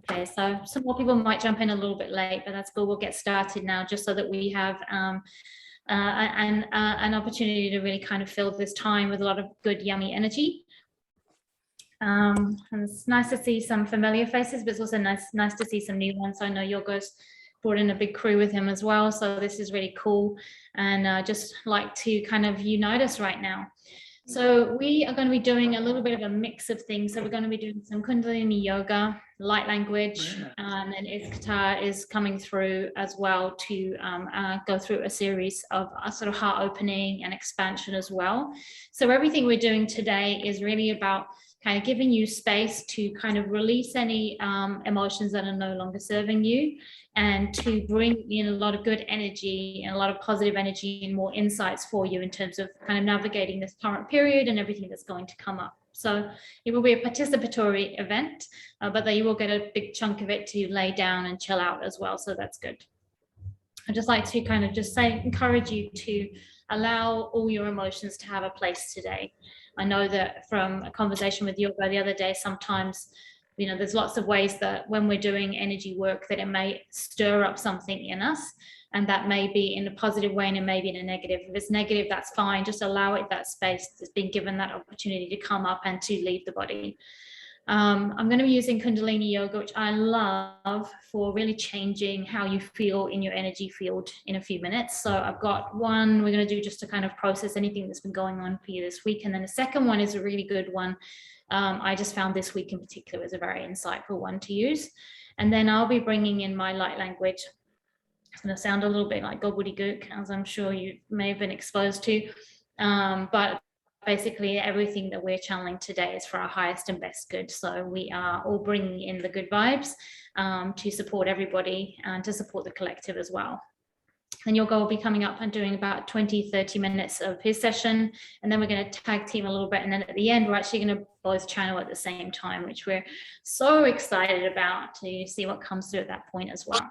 Okay, so some more people might jump in a little bit late, but that's cool. We'll get started now, just so that we have an opportunity to really kind of fill this time with a lot of good, yummy energy. And it's nice to see some familiar faces, but it's also nice to see some new ones. I know Yorgo's brought in a big crew with him as well, so this is really cool, and just like to kind of unite us right now. So we are going to be doing a little bit of a mix of things. So we're going to be doing some Kundalini yoga, light language, and then Ishkatar is coming through as well to go through a series of sort of heart opening and expansion as well. So everything we're doing today is really about kind of giving you space to kind of release any emotions that are no longer serving you, and to bring in a lot of good energy and a lot of positive energy and more insights for you in terms of kind of navigating this current period and everything that's going to come up. So it will be a participatory event, but then you will get a big chunk of it to lay down and chill out as well. So that's good. I'd just like to kind of just encourage you to allow all your emotions to have a place today. I know that from a conversation with Yorgo the other day, sometimes, you know, there's lots of ways that when we're doing energy work that it may stir up something in us, and that may be in a positive way and it may be in a negative. If it's negative, that's fine. Just allow it that space that's been given that opportunity to come up and to leave the body. I'm going to be using Kundalini yoga, which I love for really changing how you feel in your energy field in a few minutes. So I've got one we're going to do just to kind of process anything that's been going on for you this week. And then the second one is a really good one. I just found this week in particular was a very insightful one to use. And then I'll be bringing in my light language. It's going to sound a little bit like gobbledygook, as I'm sure you may have been exposed to. But basically everything that we're channeling today is for our highest and best good. So we are all bringing in the good vibes to support everybody and to support the collective as well. And Yorgo will be coming up and doing about 20-30 minutes of his session, and then we're going to tag team a little bit, and then at the end we're actually going to both channel at the same time, which we're so excited about to see what comes through at that point as well.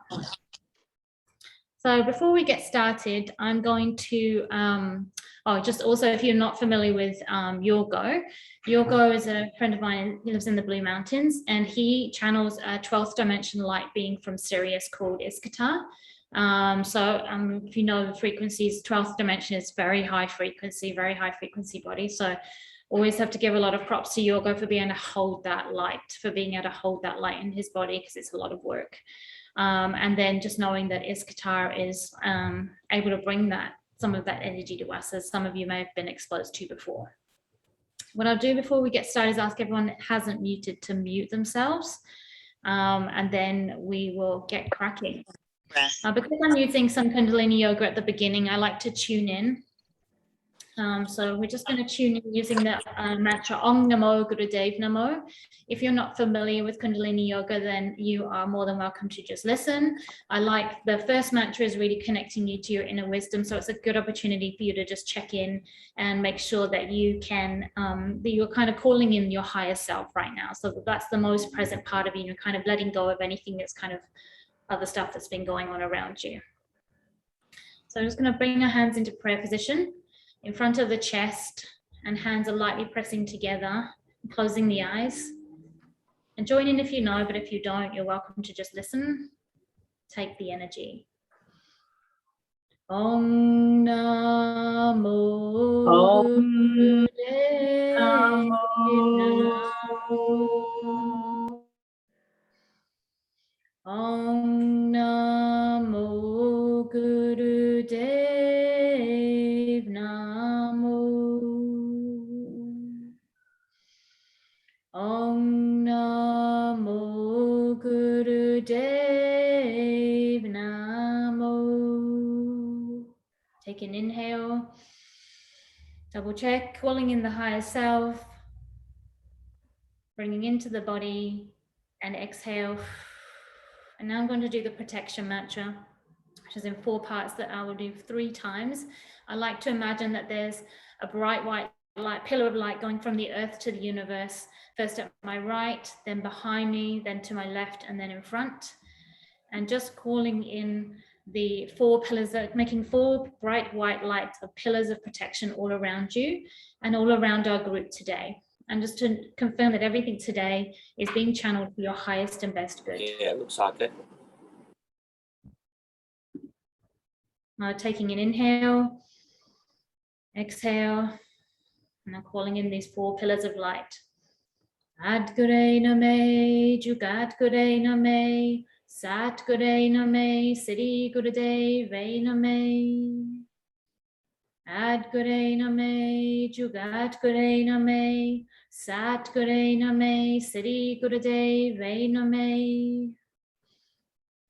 So before we get started, I'm going to, just also, if you're not familiar with Yorgo is a friend of mine. He lives in the Blue Mountains, and he channels a 12th dimension light being from Sirius called Ishkatar. If you know the frequencies, 12th dimension is very high frequency body. So always have to give a lot of props to Yorgo for being able to hold that light, in his body, because it's a lot of work. And then just knowing that Ishkatar is able to bring some of that energy to us, as some of you may have been exposed to before. What I'll do before we get started is ask everyone that hasn't muted to mute themselves, and then we will get cracking. Because I'm using some Kundalini yoga at the beginning, I like to tune in. So we're just going to tune in using the mantra Om Namo Gurudev Namo. If you're not familiar with Kundalini yoga, then you are more than welcome to just listen. I like the first mantra is really connecting you to your inner wisdom. So it's a good opportunity for you to just check in and make sure that you can, that you're kind of calling in your higher self right now. So that's the most present part of you. You're kind of letting go of anything that's kind of other stuff that's been going on around you. So I'm just going to bring our hands into prayer position in front of the chest, and hands are lightly pressing together, closing the eyes. And join in if you know, but if you don't, you're welcome to just listen. Take the energy. Om Namo Gurudev Namo. Om Namo Gurudev Namo. Om Namo Gurudev Namo. Take an inhale. Double check, calling in the higher self, bringing into the body, and exhale. And now I'm going to do the protection mantra, which is in 4 parts that I will do 3 times. I like to imagine that there's a bright white light, pillar of light going from the earth to the universe, first at my right, then behind me, then to my left, and then in front. And just calling in the 4 pillars, making 4 bright white lights of pillars of protection all around you and all around our group today. And just to confirm that everything today is being channeled for your highest and best good. Yeah, it looks like it. Taking an inhale, exhale, and I'm calling in these 4 pillars of light. Adgure name, Jugat Gure name, Sat Gure name, Siddhi Gurudev name. Adgure name, Jugat Gure name, Sat Gure name, Siddhi Gurudev name.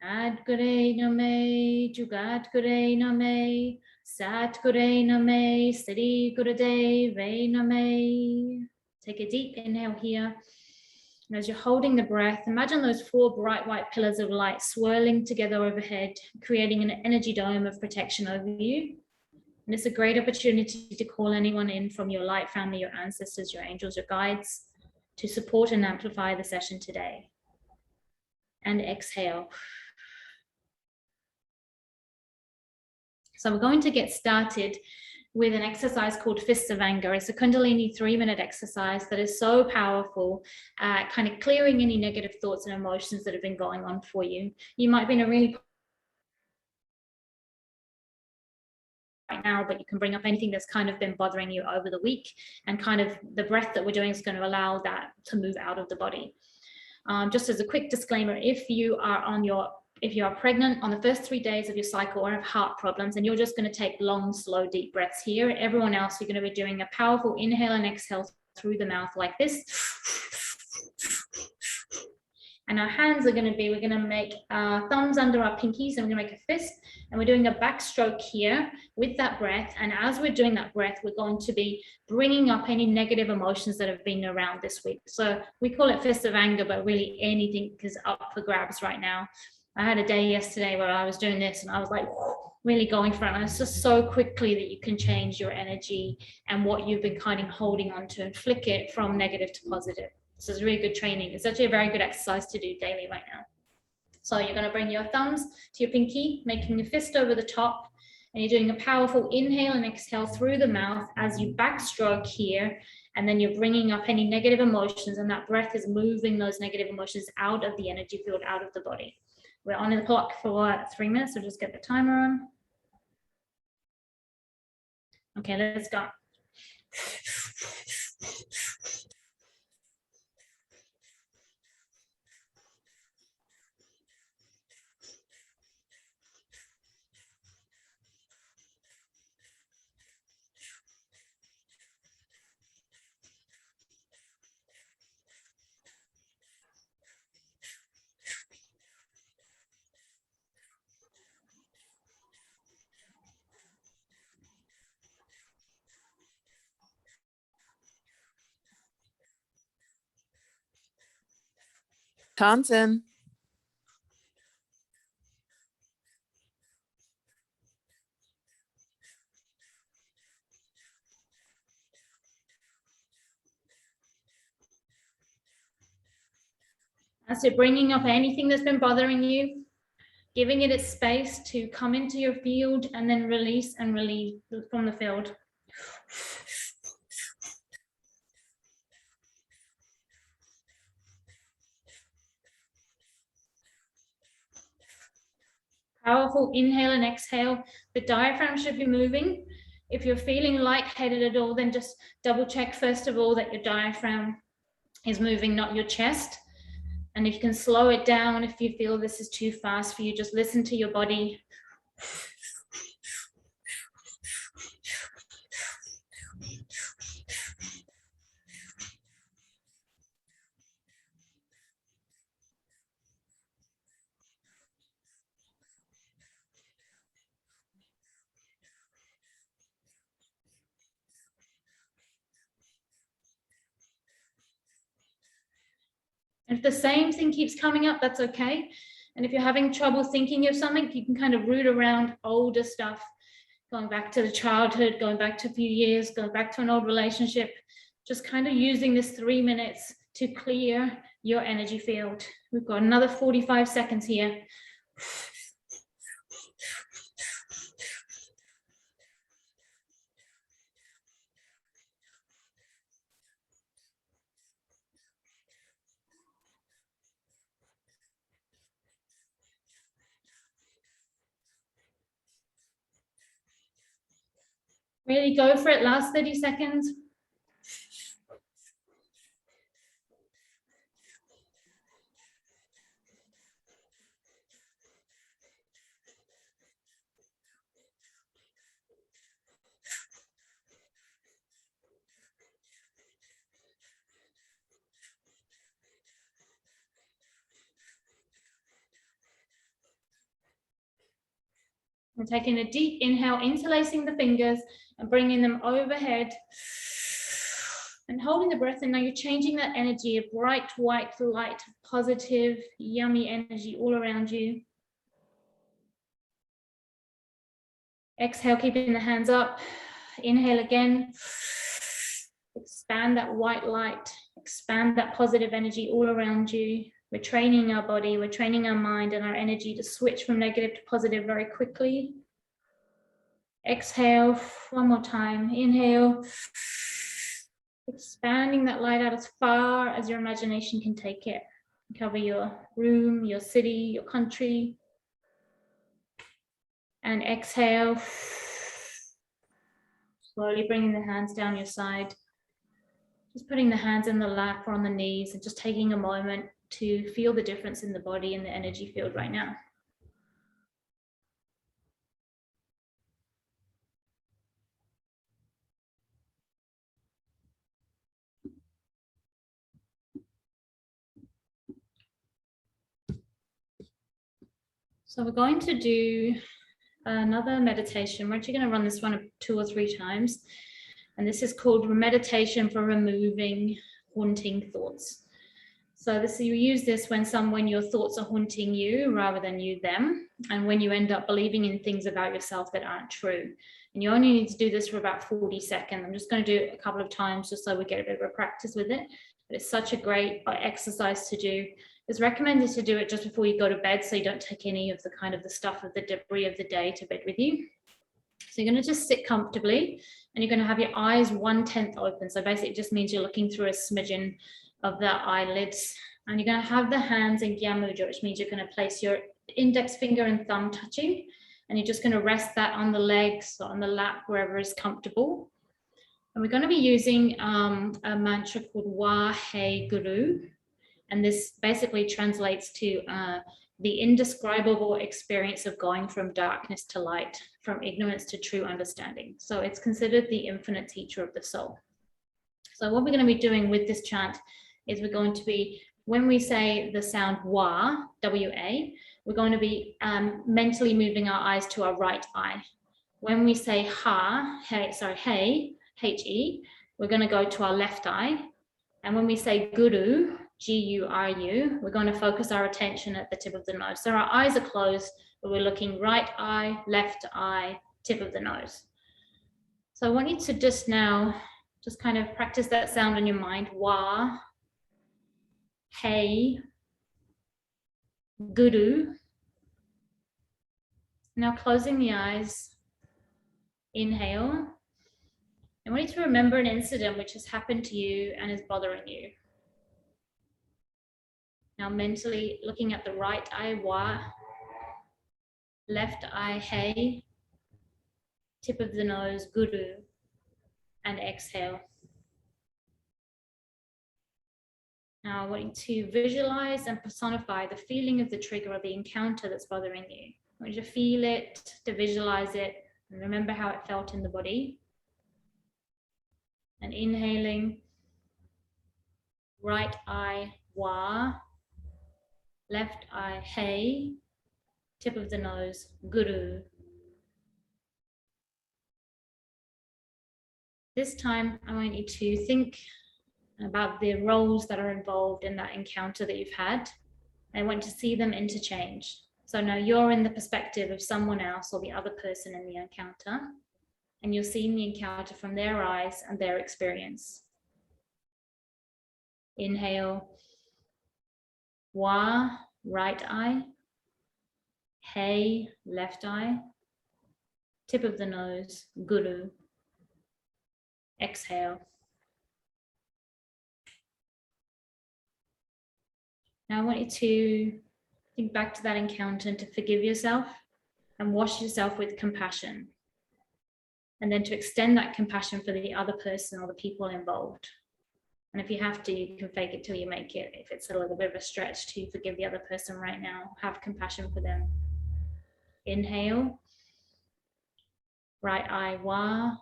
Adgure name, Jugat Gure name, Sat Gure name, Siddhi Gurudev name. Take a deep inhale here. And as you're holding the breath, imagine those 4 bright white pillars of light swirling together overhead, creating an energy dome of protection over you. And it's a great opportunity to call anyone in from your light family, your ancestors, your angels, your guides, to support and amplify the session today. And exhale. So we're going to get started with an exercise called Fists of Anger. It's a Kundalini 3-minute exercise that is so powerful at kind of clearing any negative thoughts and emotions that have been going on for you. You might be in a really right now, but you can bring up anything that's kind of been bothering you over the week, and kind of the breath that we're doing is going to allow that to move out of the body. Just as a quick disclaimer, if you are pregnant on the first 3 days of your cycle or have heart problems, and you're just going to take long, slow, deep breaths here. Everyone else, you're going to be doing a powerful inhale and exhale through the mouth like this. And our hands are going to be, we're going to make thumbs under our pinkies, and we're going to make a fist, and we're doing a backstroke here with that breath. And as we're doing that breath, we're going to be bringing up any negative emotions that have been around this week. So we call it Fist of Anger, but really anything is up for grabs right now. I had a day yesterday where I was doing this and I was like really going for it. And it's just so quickly that you can change your energy and what you've been kind of holding on to and flick it from negative to positive. This is really good training. It's actually a very good exercise to do daily right now. So you're going to bring your thumbs to your pinky, making a fist over the top, and you're doing a powerful inhale and exhale through the mouth as you backstroke here, and then you're bringing up any negative emotions, and that breath is moving those negative emotions out of the energy field, out of the body. We're on the clock for 3 minutes, so just get the timer on. Okay, let's go. Compton. As you're bringing up anything that's been bothering you, giving it its space to come into your field, and then release and relieve from the field. Powerful inhale and exhale. The diaphragm should be moving. If you're feeling lightheaded at all, then just double check first of all that your diaphragm is moving, not your chest. And if you can slow it down, if you feel this is too fast for you, just listen to your body. And if the same thing keeps coming up, that's okay. And if you're having trouble thinking of something, you can kind of root around older stuff, going back to the childhood, going back to a few years, going back to an old relationship, just kind of using this 3 minutes to clear your energy field. We've got another 45 seconds here. Really go for it. Last 30 seconds. And taking a deep inhale, interlacing the fingers and bringing them overhead and holding the breath. And now you're changing that energy of bright, white light, positive, yummy energy all around you. Exhale, keeping the hands up. Inhale again. Expand that white light, expand that positive energy all around you. We're training our body, we're training our mind and our energy to switch from negative to positive very quickly. Exhale, one more time. Inhale, expanding that light out as far as your imagination can take it. Cover your room, your city, your country. And exhale, slowly bringing the hands down your side. Just putting the hands in the lap or on the knees and just taking a moment to feel the difference in the body and the energy field right now. So we're going to do another meditation. We're actually going to run this one 2 or 3 times. And this is called meditation for removing haunting thoughts. So you use this when your thoughts are haunting you rather than you them, and when you end up believing in things about yourself that aren't true. And you only need to do this for about 40 seconds. I'm just going to do it a couple of times just so we get a bit of a practice with it. But it's such a great exercise to do. It's recommended to do it just before you go to bed so you don't take any of the stuff of the debris of the day to bed with you. So you're going to just sit comfortably and you're going to have your eyes 1/10 open. So basically it just means you're looking through a smidgen of the eyelids, and you're going to have the hands in Gyan Mudra, which means you're going to place your index finger and thumb touching, and you're just going to rest that on the legs or on the lap, wherever is comfortable. And we're going to be using a mantra called Wa He Guru, and this basically translates to the indescribable experience of going from darkness to light, from ignorance to true understanding. So it's considered the infinite teacher of the soul. So what we're going to be doing with this chant is we're going to be, when we say the sound Wa, W-A, we're going to be mentally moving our eyes to our right eye. When we say Hey, H-E, we're going to go to our left eye. And when we say Guru, G-U-R-U, we're going to focus our attention at the tip of the nose. So our eyes are closed, but we're looking right eye, left eye, tip of the nose. So I want you to just kind of practice that sound in your mind. Wa, Hey, Guru. Now closing the eyes, inhale. I want you to remember an incident which has happened to you and is bothering you. Now mentally looking at the right eye, Wa, left eye, Hey, tip of the nose, Guru, and exhale. Now I want you to visualize and personify the feeling of the trigger or the encounter that's bothering you. I want you to feel it, to visualize it, and remember how it felt in the body. And inhaling, right eye, Wa, left eye, Hey, tip of the nose, Guru. This time I want you to think about the roles that are involved in that encounter that you've had. I want to see them interchange. So now you're in the perspective of someone else or the other person in the encounter, and you're seeing the encounter from their eyes and their experience. Inhale, Wa, right eye, Hey, left eye, tip of the nose, Guru. Exhale. Now I want you to think back to that encounter and to forgive yourself and wash yourself with compassion. And then to extend that compassion for the other person or the people involved. And if you have to, you can fake it till you make it. If it's a little bit of a stretch to forgive the other person right now, have compassion for them. Inhale. Right eye, wa.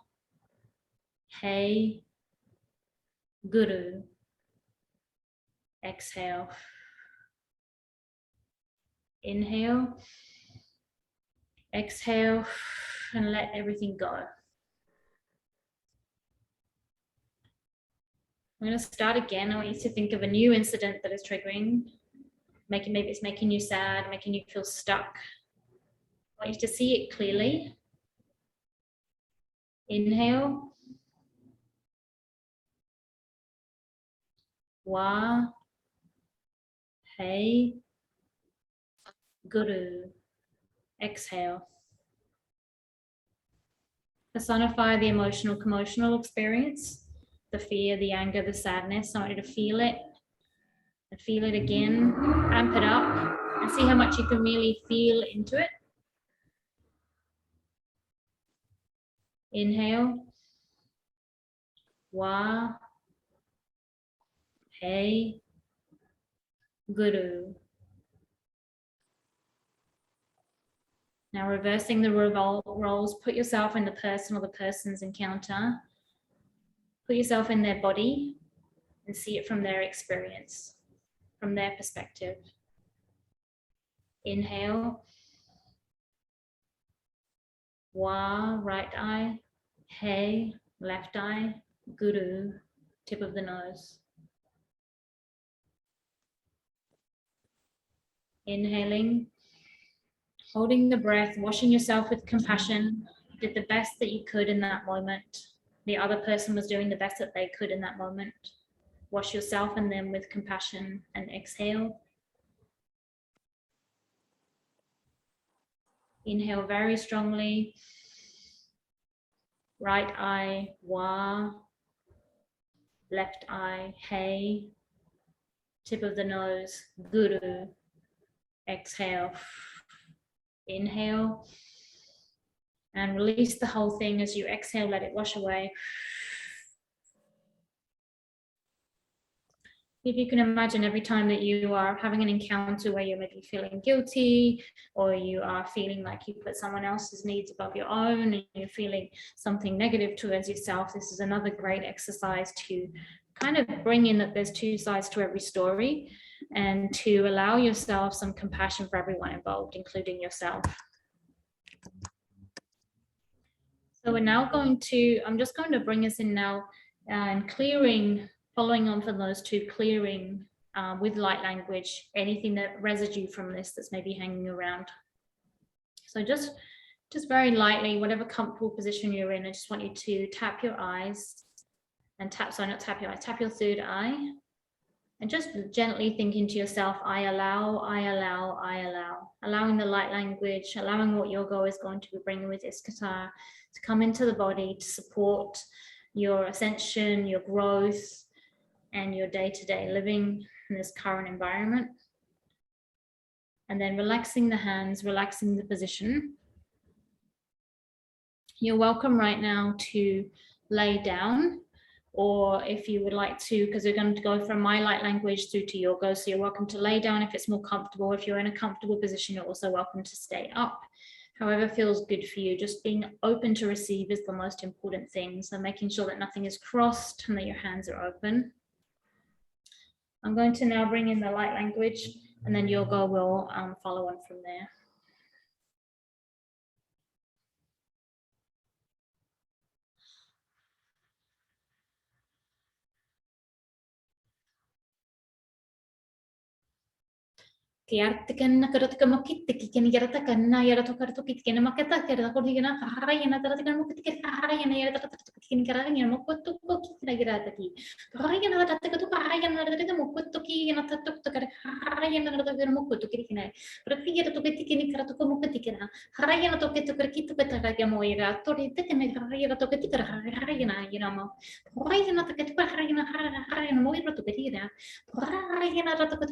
Hey. Guru. Exhale. Inhale. Exhale. And let everything go. I'm going to start again. I want you to think of a new incident that is triggering. Maybe it's making you sad, making you feel stuck. I want you to see it clearly. Inhale. Wa. Hey. Guru. Exhale. Personify the emotional experience, the fear, the anger, the sadness. I want you to feel it and feel it again. Amp it up and see how much you can really feel into it. Inhale. Wa. Hey. Guru. Now reversing the roles, put yourself in the person or the person's encounter. Put yourself in their body and see it from their experience, from their perspective. Inhale. Wa, right eye. Hey, left eye. Guru, tip of the nose. Inhaling. Holding the breath, washing yourself with compassion. You did the best that you could in that moment. The other person was doing the best that they could in that moment. Wash yourself and them with compassion and exhale. Inhale very strongly. Right eye, wa. Left eye, hey. Tip of the nose, guru. Exhale. Inhale. And release the whole thing as you exhale, let it wash away. If you can imagine every time that you are having an encounter where you're maybe feeling guilty or you are feeling like you put someone else's needs above your own and you're feeling something negative towards yourself, this is another great exercise to kind of bring in that there's two sides to every story and to allow yourself some compassion for everyone involved, including yourself. So we're now going to, I'm just going to bring us in now and clearing, following on from those two, clearing with light language, anything that residue from this that's maybe hanging around. So just very lightly, whatever comfortable position you're in, I just want you to tap your eyes and tap, sorry, not tap your eyes, tap your third eye. And just gently thinking to yourself, I allow, I allow, I allow. Allowing the light language, allowing what Yorgo is going to be bringing with Ishkatar to come into the body to support your ascension, your growth, and your day-to-day living in this current environment. And then relaxing the hands, relaxing the position. You're welcome right now to lay down, or if you would like to, because we're going to go from my light language through to Yorgo, so you're welcome to lay down if it's more comfortable. If you're in a comfortable position, you're also welcome to stay up. However feels good for you. Just being open to receive is the most important thing. So making sure that nothing is crossed and that your hands are open. I'm going to now bring in the light language and then Yorgo will follow on from there. Kiartikan karotika makitiki ken yaratakan yaratokartokit ken makata kertakordigana harayana taratikan mukitiki harayana yaratakin karayana mukottoki kiragirataki harayana tatakatu harayana taratikan mukottoki yanatatok takar harayana rata moko to kirikina prakira to kitikini karatu ko mukatikina harayana to kitu kirkitu kataraga moira to ritekene harayana to kitikara harayana yinamo harayana to kitu harayana moira to kirira harayana rata ko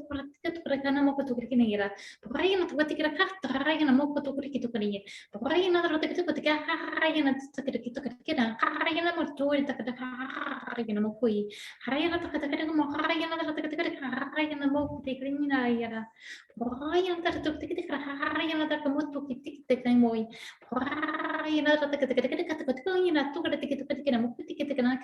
kitu kirkana moko to kirikina ira harayana to kitikara harayana moko to kirkitu kaniye harayana rata kitu kitika harayana to kitu kirkina harayana mo to kitikara harayana mokoi harayana to kitikara mo harayana rata kitikara harayana moko tikirina ira harayana to kitikara harayana to moto kitikara moi harayana rata kitikara ina to kitikara moko kitikara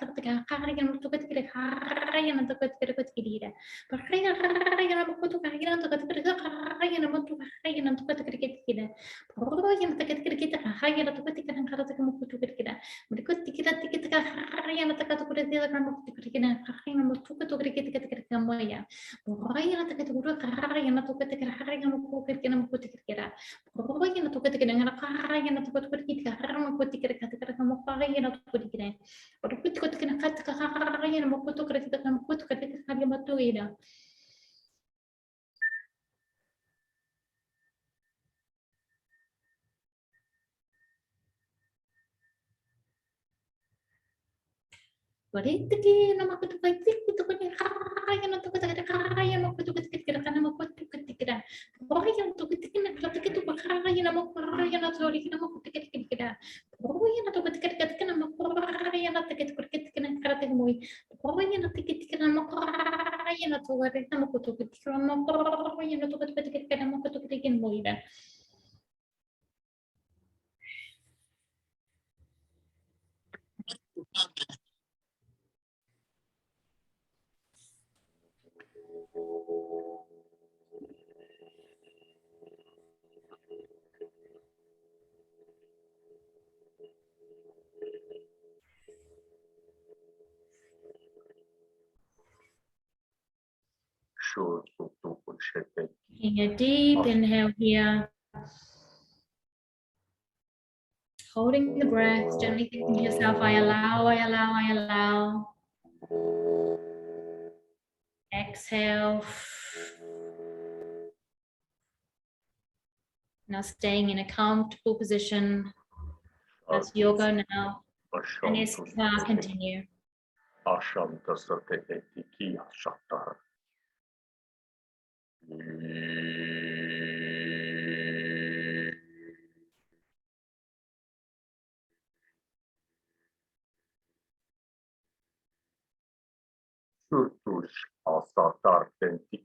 harayana to kitikara harayana to kitikara harayana moko to harayana to kitikara harayana moto harayana to kitikara harayana to kitikara harayana to kitikara harayana moko to kitikara berikut kitikara harayana to kitikara moko kitikara harayana moto to kitikara moya harayana to kitikara harayana to kitikara harayana moko kitikara moko kitikara harayana to kitikara harayana to kitikara harayana moko kitikara moko harayana to kitikara berikut kitikara harayana moko to kitikara moko kitikara harayana moto ida Berarti nama aku tuh kayak gitu kan yang untuk kita kaya mau kutu kita karena mau kutu kita oh yang untuk kita kalau kita kaya nama kaya nama sorry nama kutu kita oh yang untuk kita nama kaya nama kita karena kita mau oh yang untuk kita nama kaya nama sorry nama kutu kita nama kaya nama untuk kita nama kutu kita mau ida Taking a deep inhale here. Holding the breath, gently thinking to yourself, I allow, I allow, I allow. Exhale. Now staying in a comfortable position as Yorgo now and Ishkatar continue. Ishkatar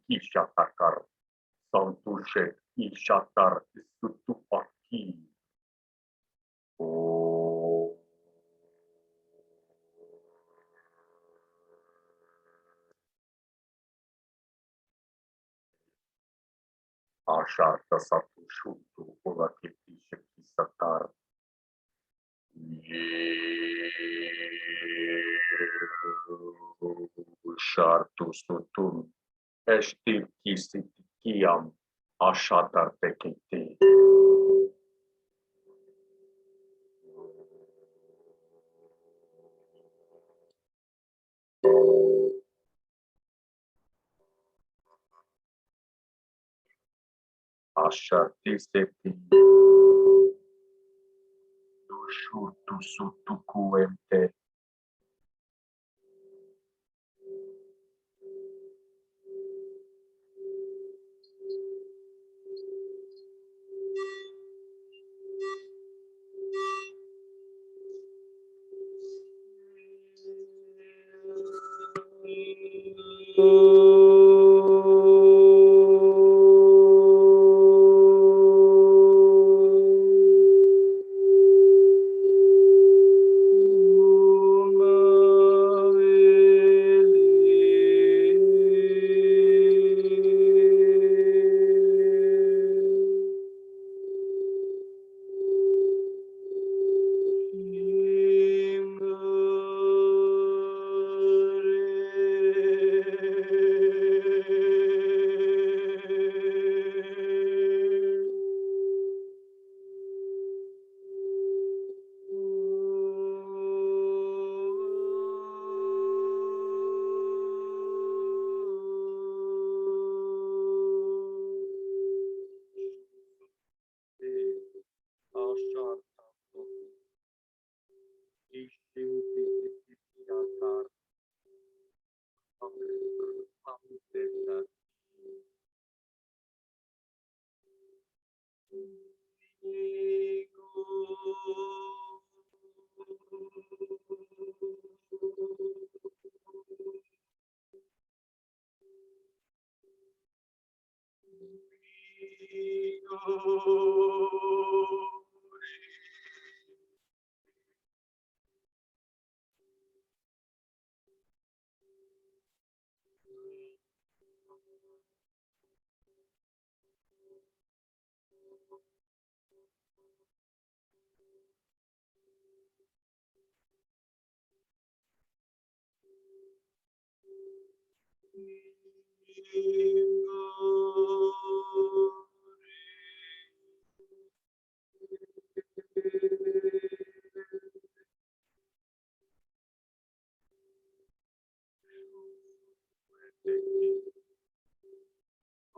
Ishkatar Santushe Ishkatar Sutupaki. Asharta Satushutu Urakitisha Kisatar. Shartu Sutun Eshti Kisitikiam Ashatar Tekiti. Asharti Seti Dushutu Sutukuente.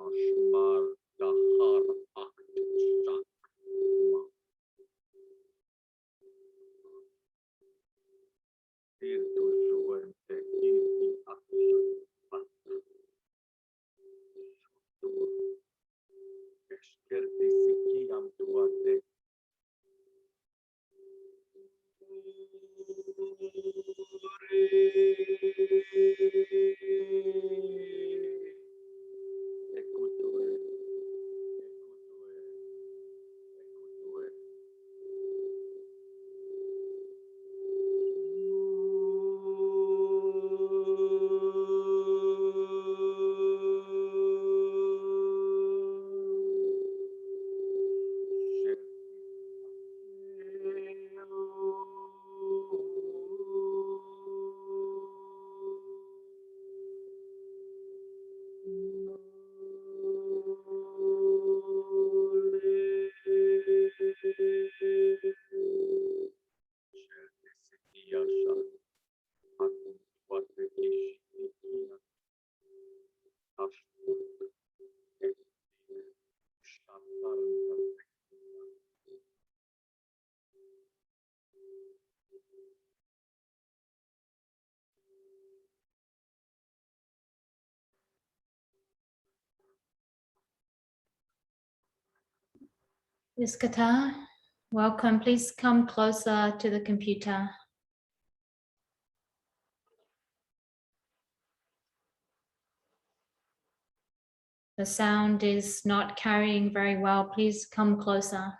Ashmar dahar aksak irtu suente kirti aksak eskerti sikiam tuate Ekutue, ekutue, ekutue. Ishkatar, welcome. Please come closer to the computer. The sound is not carrying very well. Please come closer.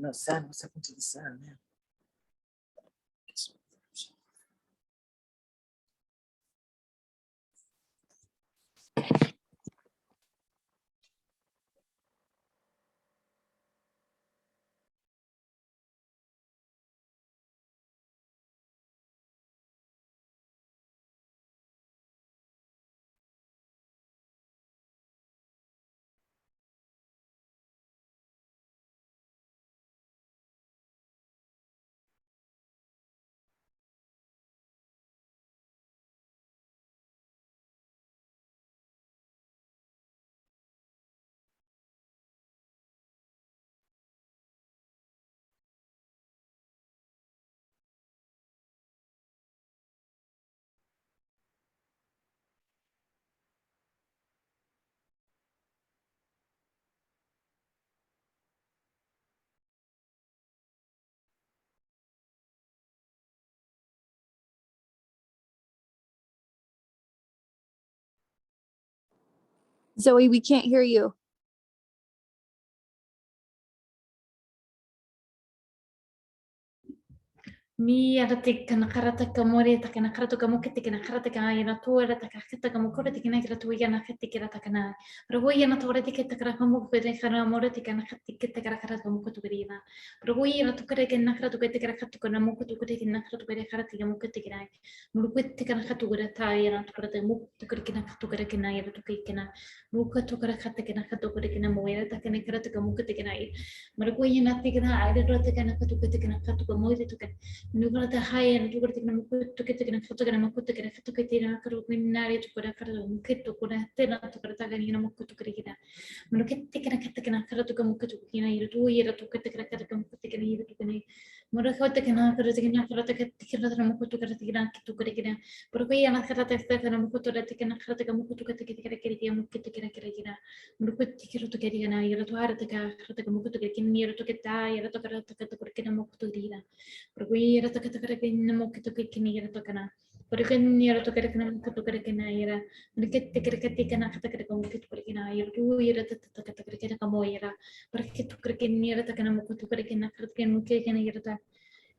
No sun. What's happened to the sun, man? Zoe, we can't hear you. Mia ratika nakarata kamore taka nakarata kamukete kana karata kana yana tora taka kata kamukore tika nakara tuya nakati kira taka na pragoya na tora tika taka kamukete kana more tika nakati tika taka karata kamukutu kirina pragoya na tukare kana nakara tukete kana katu kana mukutu kete nakara tukare karata kamukete kira murukutte kana katu kira ta yana tukara mukutu kira katu kira kana yana tukai kana mukutu kira kata kana katu kira kana moera taka nakara kamukete kira pragoya na tika na aida rota kana katu kete kana katu kamoire tukare Nukara haya na tukar tikna mukut kita kena kata kena mukut kena kata kita na karu minari tukara karu mukit tukara tena tukara taga ni na mukut tukara kita menukit kena kata kena karu tukar mukut tukina iru tu ira tukar kena kata kena mukut kena iru tukane mereka kena karu tikna karu taga tikira kena mukut tukara tikina tukara kena pergi anak kata teksta kena mukut tukara tikina karu taga mukut tukara tikira kira kira mukit kira kira kira menukit tikira tukara kena iru tu hari taga karu taga mukut tukara kini iru tukita iru tukara taga tukara kena mukut tukira pergi era toka toka kena mau kita kini era toka na pergi era toka kena mau kita kena era mereka tikar kena kata kena kamu kita pergi na era tu era toka toka kena kamu era pergi toka kena era toka mau kita kena kata kena mungkin kena era toka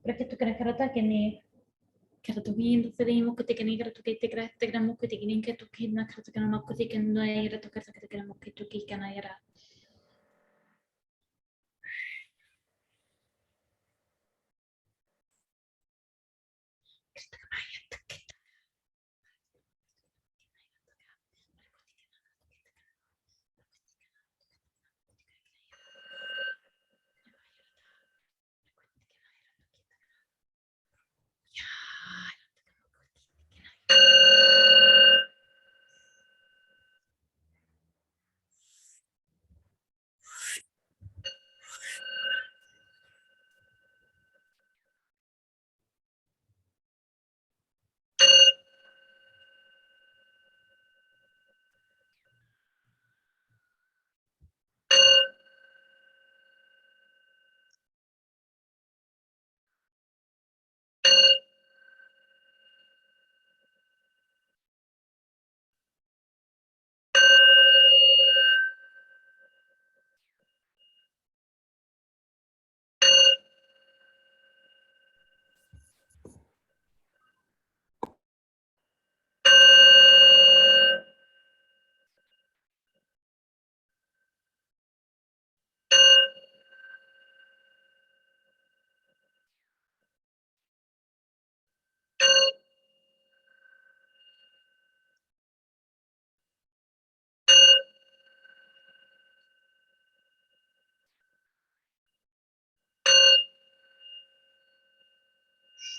pergi toka kata kena kata tu ini sering mau kita kena era toka tikar mau kita kena kata kena kata kena mau kita kena era toka kata kena mau kita kena era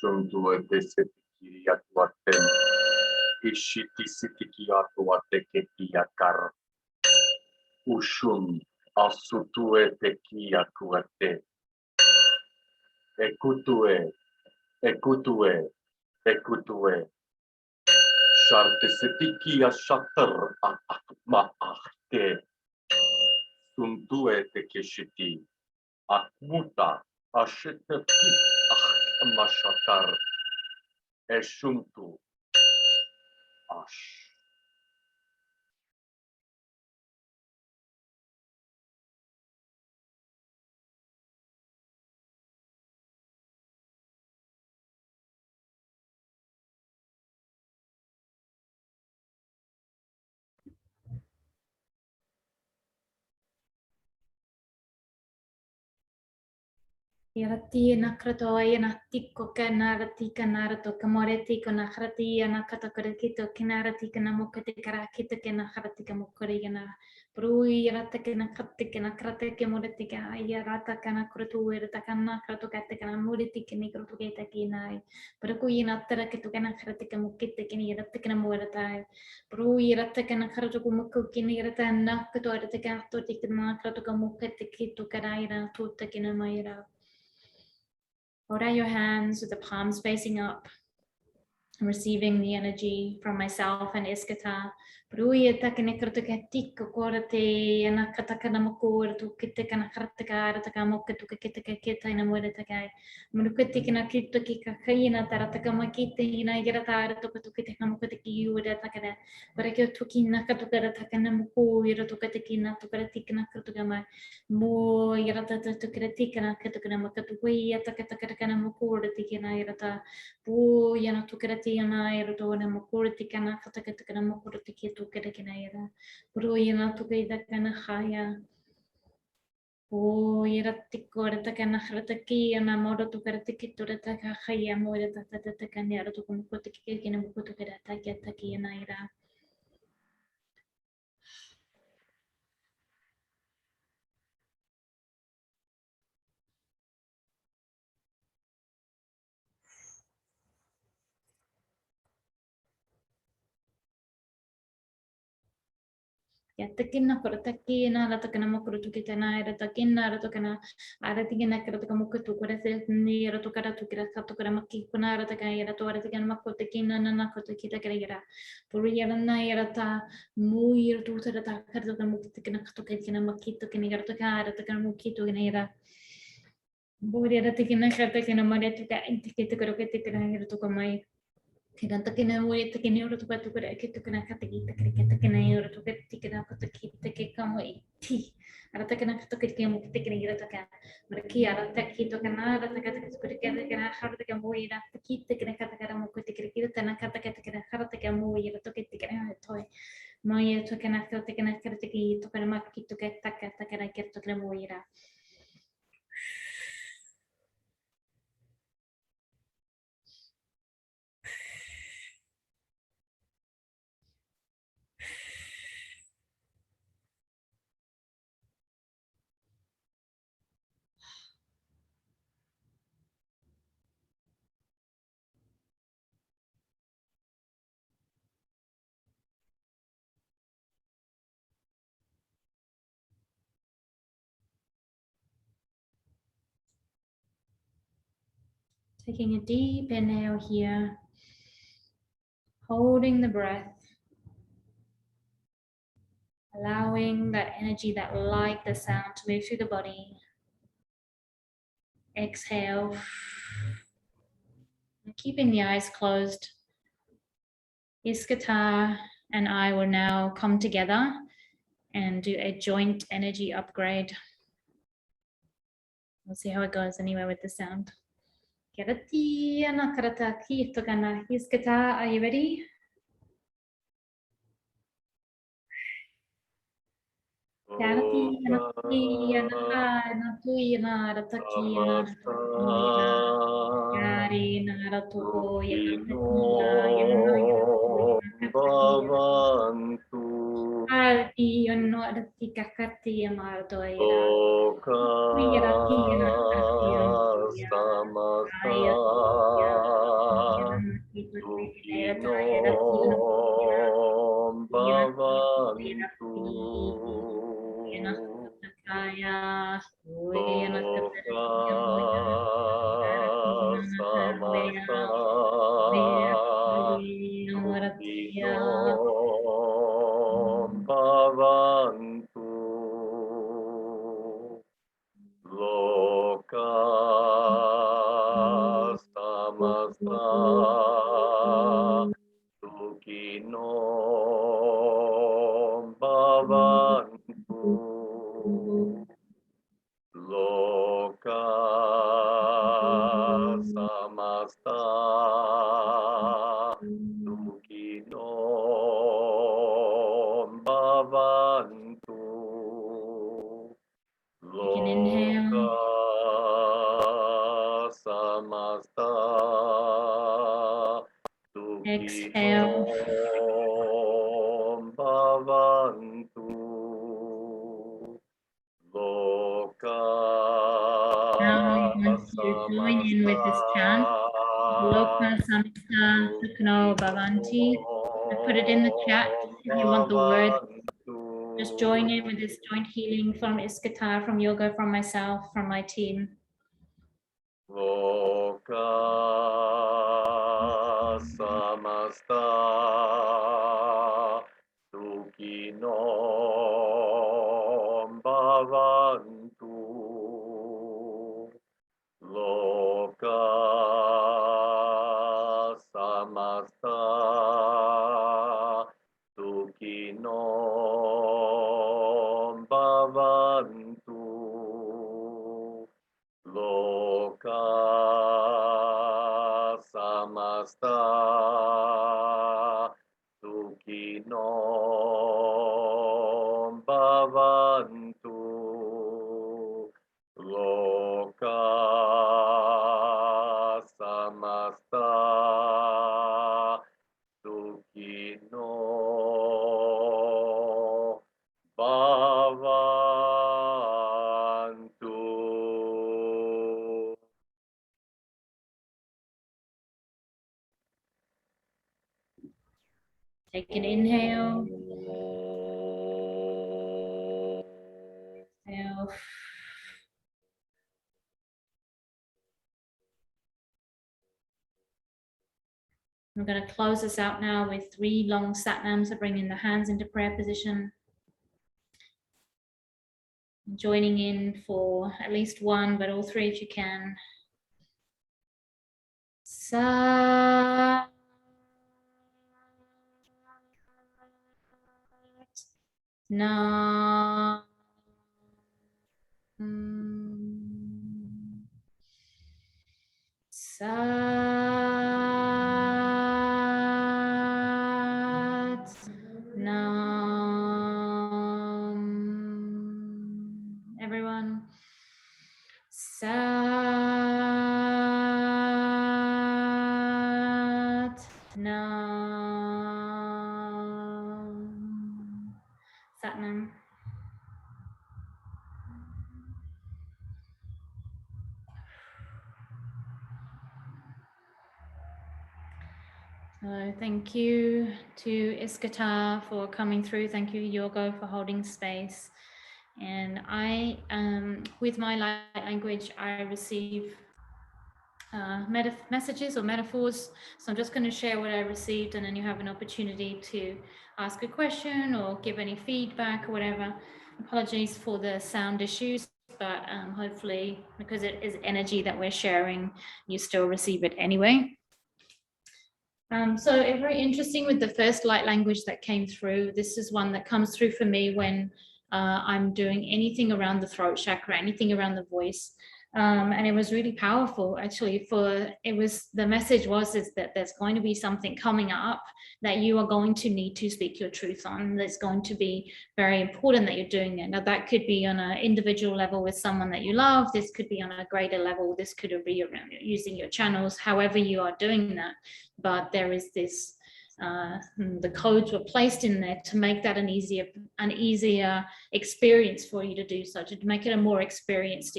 Shunduete setikiria tuaten. Ishiti sitikia tuate kekiakar. Ushun asutuete kia kuate. Ekutue, ekutue, ekutue. Sharte setikia shatar akma ahte. Suntuete keshiti. Akmuta ashiteki akma shatar. Eshuntu ash. Yarati nakrato yanatiko kanarati kanarato kamoreti konahrati yanakata karakito kinarati kanamokati karakita kanahrati kamokari yana Brui yarata kanakrati kanakrate kemoreti ka yarata kanakratu yarata kanakrato kate kanamuriti kanikrato kete kinai Braku yanatara kitu kanakrati kamokite kini yarata kanamorata Brui yarata kanakrato kumoko kini yarata nakato yarata kanato tikanakrato kamokete kitu kanaira tuta kinamaira Hold out your hands with the palms facing up. I'm receiving the energy from myself and Ishkatar. Bruia takene kratukatika korate yana katakana mokor to kitekana krataka takamoko to kitaka kita in a mudakai. Munukatikana kitakika kaina tarataka makita in a yaratara to kitakamokatiki you would attack. But I go to kinakatukara takana moko, yiratokatikina to kratikana kratukama. Mo yarata to kratikana katakanamakatukui atakatakana moko, the tikina yarata. Pu yana tukerati yana era to na makurati kana katakata kana makurati ki tukere kina era. Puru yana tukaida kana haya. Pu yera tikore ta kana harata ki yana moro tukerati ki turata ka haya mora ta ta ta kana era to kuma kutu ki kina mukutu kera ta ki ta ki yana era. Ya takina koratakina la takana makurutu kitana era takina era takana ara tikina kara takana mukutu korase ni era tukara tukira katukara maki kuna era takana era to era takana makutakina na na kotakita kara era puri era na era ta muy era tu tara ta kara takana mukutakina katukina makito kina era takana era takana mukito kina era puri era tikina kara takana maria tuka intikita kara kitikana era tukamai Kena takena mo takena ora tuka tuka ke tukena kataki takena ora tuka tikena kataki take kamo iti ara takena kataki kemo tikena ira taka marki ara taki tukena ara taka tuka takena har taka mo ira taki tikena kataka mo tikena ira tana kataka takena har taka mo ira tuka tikena toy mo ira tukena takena kataki tukena makki tuka taka takena tukena mo ira Taking a deep inhale here, holding the breath, allowing that energy, that light, the sound to move through the body. Exhale, and keeping the eyes closed. Ishkatar and I will now come together and do a joint energy upgrade. We'll see how it goes anyway with the sound. Ishkatar, are you ready? Bhavantu Loka samasta sukhino bhavantu. Loka samasta sukhino bhavantu. can inhale. Loka samasta Exhale. sukhino bhavantu. Loka Now I want to join in with this chant. Loka samasta sukhno bhavanti. I put it in the chat if you want the word. Just join in with this joint healing from Ishkatar, from yoga, from myself, from my team. Loka samasta sukhino bhavantu. Loka samasta sukhino bhavantu. Loka samasta sukhino bhavantu. Loka samasta sukhino bhavantu. Take an inhale. Exhale. We're going to close this out now with 3 long satnams, so bringing the hands into prayer position. Joining in for at least one, but all 3 if you can. Sat Nam. Sat Nam. Everyone. Sat Nam. Sat Nam. So thank you to Ishkatar for coming through. Thank you, Yorgo, for holding space. And I, with my light language, I receive messages or metaphors. So I'm just going to share what I received, and then you have an opportunity to ask a question or give any feedback or whatever. Apologies for the sound issues, but hopefully, because it is energy that we're sharing, you still receive it anyway. So it's very interesting with the first light language that came through. This is one that comes through for me when I'm doing anything around the throat chakra, anything around the voice. And it was really powerful, actually. The message is that there's going to be something coming up that you are going to need to speak your truth on. That's going to be very important that you're doing it. Now, that could be on an individual level with someone that you love. This could be on a greater level. This could be around using your channels, however you are doing that. But there is this, the codes were placed in there to make that an easier experience for you to do so, to make it a more experienced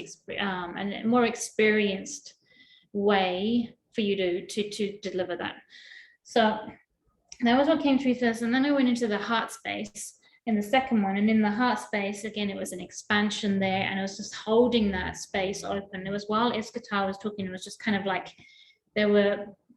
way for you to deliver that. So that was what came through first, and then I went into the heart space in the second one, and in the heart space again it was an expansion there, and I was just holding that space open. It was while Ishkatar was talking, it was just kind of like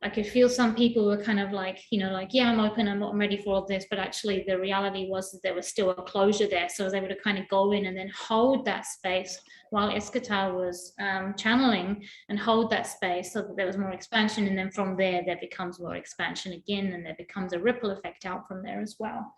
I could feel some people were kind of like, yeah, I'm open, I'm ready for all this, but actually the reality was that there was still a closure there. So I was able to kind of go in and then hold that space while Ishkatar was channeling, and hold that space so that there was more expansion. And then from there becomes more expansion again, and there becomes a ripple effect out from there as well.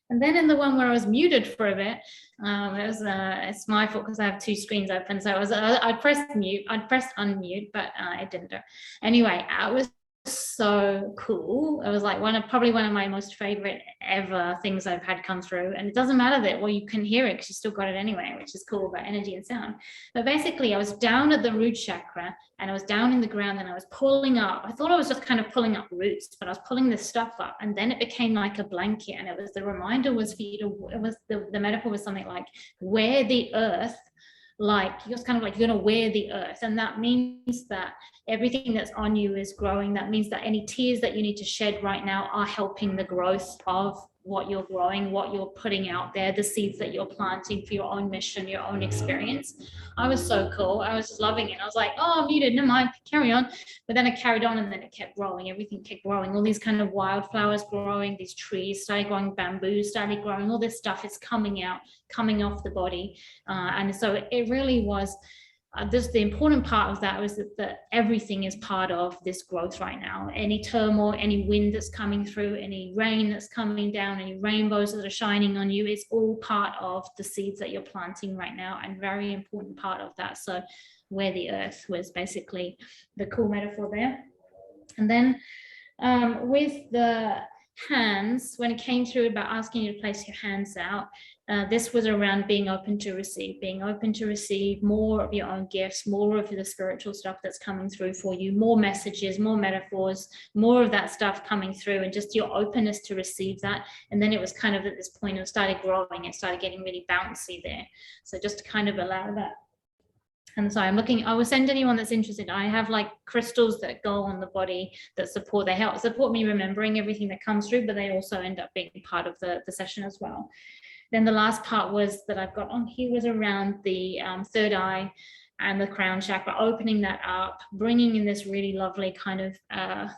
And then in the one where I was muted for a bit, it's my fault because I have two screens open. So I'd pressed unmute, but it didn't do it. Anyway, it was so cool. It was like probably one of my most favorite ever things I've had come through. And it doesn't matter that, well, you can hear it because you still got it anyway, which is cool about energy and sound. But basically I was down at the root chakra, and I was down in the ground, and I was pulling up. I thought I was just kind of pulling up roots, but I was pulling this stuff up, and then it became like a blanket. And it was, the reminder was for you to, it was the metaphor was something like, wear the earth, like you're kind of like, you're going to wear the earth. And that means that everything that's on you is growing. That means that any tears that you need to shed right now are helping the growth of what you're growing, what you're putting out there, the seeds that you're planting for your own mission, your own experience. I was so cool. I was just loving it. I was like, oh, I'm muted, never mind, carry on. But then it carried on, and then it kept growing. Everything kept growing. All these kind of wildflowers growing, these trees started growing, bamboo started growing, all this stuff is coming out, coming off the body. And so it really was, the important part of that was that everything is part of this growth right now. Any turmoil, any wind that's coming through, any rain that's coming down, any rainbows that are shining on you, it's all part of the seeds that you're planting right now, and very important part of that. So where the earth was basically the cool metaphor there. And then with the hands, when it came through about asking you to place your hands out, this was around being open to receive more of your own gifts, more of the spiritual stuff that's coming through for you, more messages, more metaphors, more of that stuff coming through, and just your openness to receive that. And then it was kind of at this point, it started growing, it started getting really bouncy there. So just to kind of allow that. And so I'm looking, I will send anyone that's interested. I have like crystals that go on the body that support, they help support me remembering everything that comes through, but they also end up being part of the session as well. Then the last part was that I've got on here was around the third eye and the crown chakra, opening that up, bringing in this really lovely kind of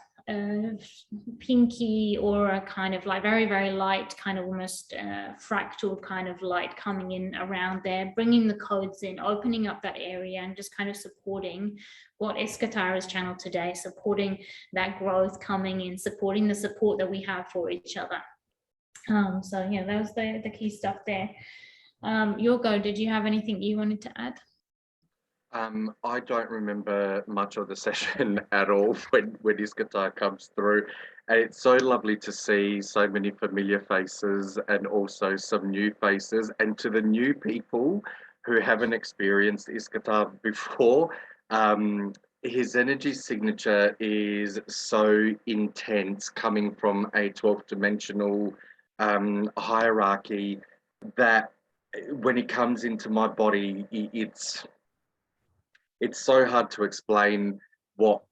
pinky aura, kind of like very, very light, kind of almost fractal kind of light coming in around there, bringing the codes in, opening up that area, and just kind of supporting what Ishkatar has channeled today, supporting that growth coming in, supporting the support that we have for each other. So yeah, that was the key stuff there. Yorgo, did you have anything you wanted to add? I don't remember much of the session at all when Ishkatar comes through, and it's so lovely to see so many familiar faces and also some new faces. And to the new people who haven't experienced Ishkatar before, his energy signature is so intense, coming from a 12th dimensional hierarchy, that when he comes into my body, it's so hard to explain what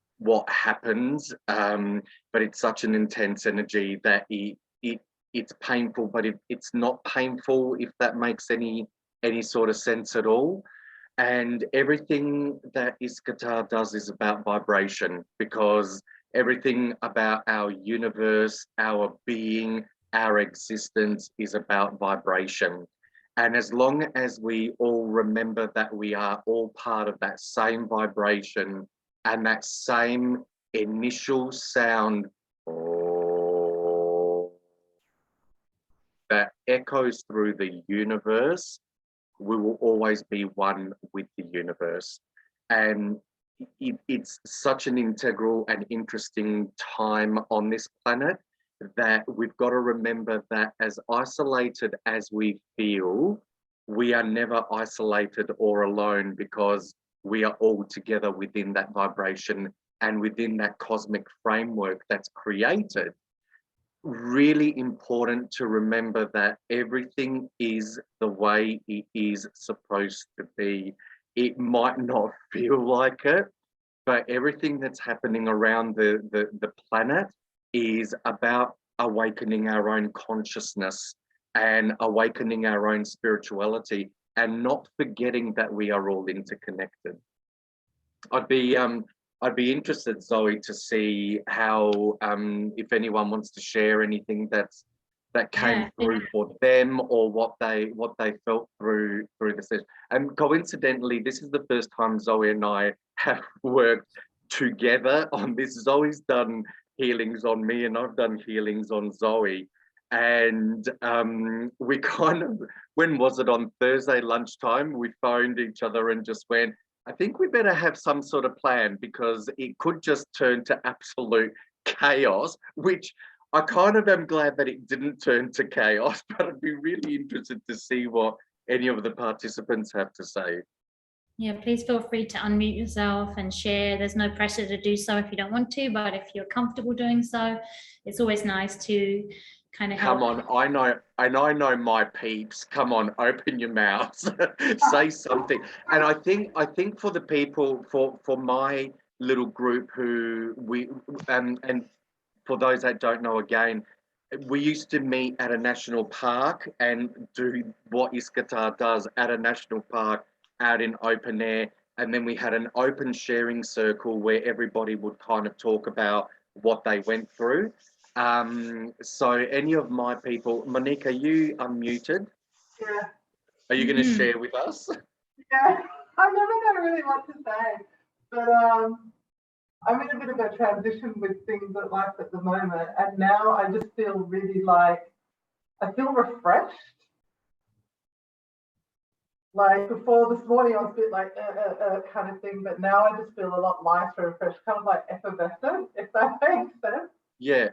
happens, but it's such an intense energy that it's painful, but it's not painful, if that makes any sort of sense at all. And everything that Ishkatar does is about vibration, because everything about our universe, our being, our existence is about vibration. And as long as we all remember that we are all part of that same vibration and that same initial sound that echoes through the universe, we will always be one with the universe. And it's such an integral and interesting time on this planet that we've got to remember that as isolated as we feel, we are never isolated or alone, because we are all together within that vibration and within that cosmic framework that's created. Really important to remember that everything is the way it is supposed to be. It might not feel like it, but everything that's happening around the planet is about awakening our own consciousness and awakening our own spirituality, and not forgetting that we are all interconnected. I'd be interested, Zoe, to see how if anyone wants to share anything that came through for them, or what they felt through the session. And coincidentally, this is the first time Zoe and I have worked together on this. Zoe's done healings on me and I've done healings on Zoe. And we kind of, when was it, on Thursday lunchtime, we phoned each other and just went, I think we better have some sort of plan, because it could just turn to absolute chaos, which I kind of am glad that it didn't turn to chaos, but I'd be really interested to see what any of the participants have to say. Yeah, please feel free to unmute yourself and share. There's no pressure to do so if you don't want to, but if you're comfortable doing so, it's always nice to kind of help. Come on, I know my peeps. Come on, open your mouths, say something. And I think for the people, for my little group who we and for those that don't know, again, we used to meet at a national park and do what Ishkatar does at a national park, out in open air. And then we had an open sharing circle where everybody would kind of talk about what they went through. So any of my people, Monique, are you unmuted? Yeah. Are you going to share with us? Yeah, I never know really what to say, but I'm in a bit of a transition with things at life at the moment, and now I just feel really I feel refreshed. Like before this morning, I was a bit like kind of thing, but now I just feel a lot lighter and fresh, kind of like effervescent, if that makes sense. Yeah.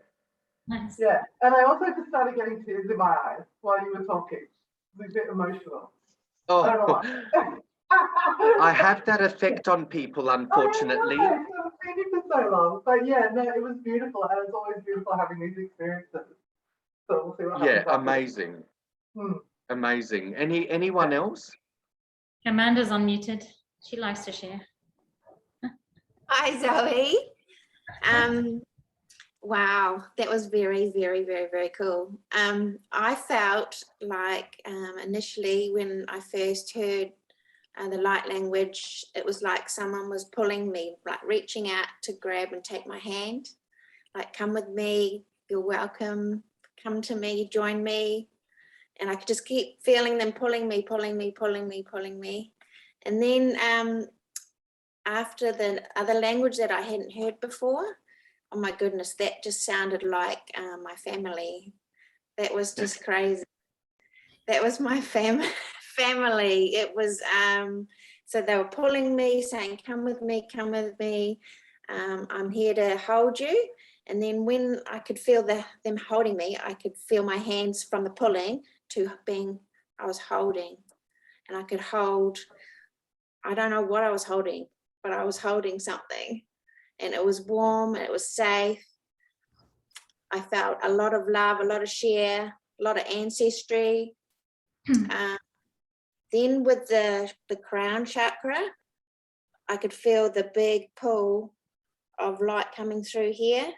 Nice. Yeah, and I also just started getting tears in my eyes while you were talking. It was a bit emotional. Oh, I don't know why. I have that effect on people, unfortunately. I haven't seen you for so long, but yeah, no, it was beautiful, and it's always beautiful having these experiences. So we'll see what happens. Yeah, amazing. Amazing. Anyone else? Amanda's unmuted. She likes to share. Hi, Zoe. Wow, that was very, very, very, very cool. I felt like initially when I first heard the light language, it was like someone was pulling me, like reaching out to grab and take my hand, like, come with me, you're welcome, come to me, join me. And I could just keep feeling them pulling me, pulling me, pulling me, pulling me. And then after the other language that I hadn't heard before, oh my goodness, that just sounded like my family. That was just crazy. That was my family. It was, so they were pulling me, saying, come with me, come with me. I'm here to hold you. And then when I could feel them holding me, I could feel my hands from the pulling to being, I was holding. And I could hold, I don't know what I was holding, but I was holding something. And it was warm, and it was safe. I felt a lot of love, a lot of share, a lot of ancestry. Then with the crown chakra, I could feel the big pull of light coming through here.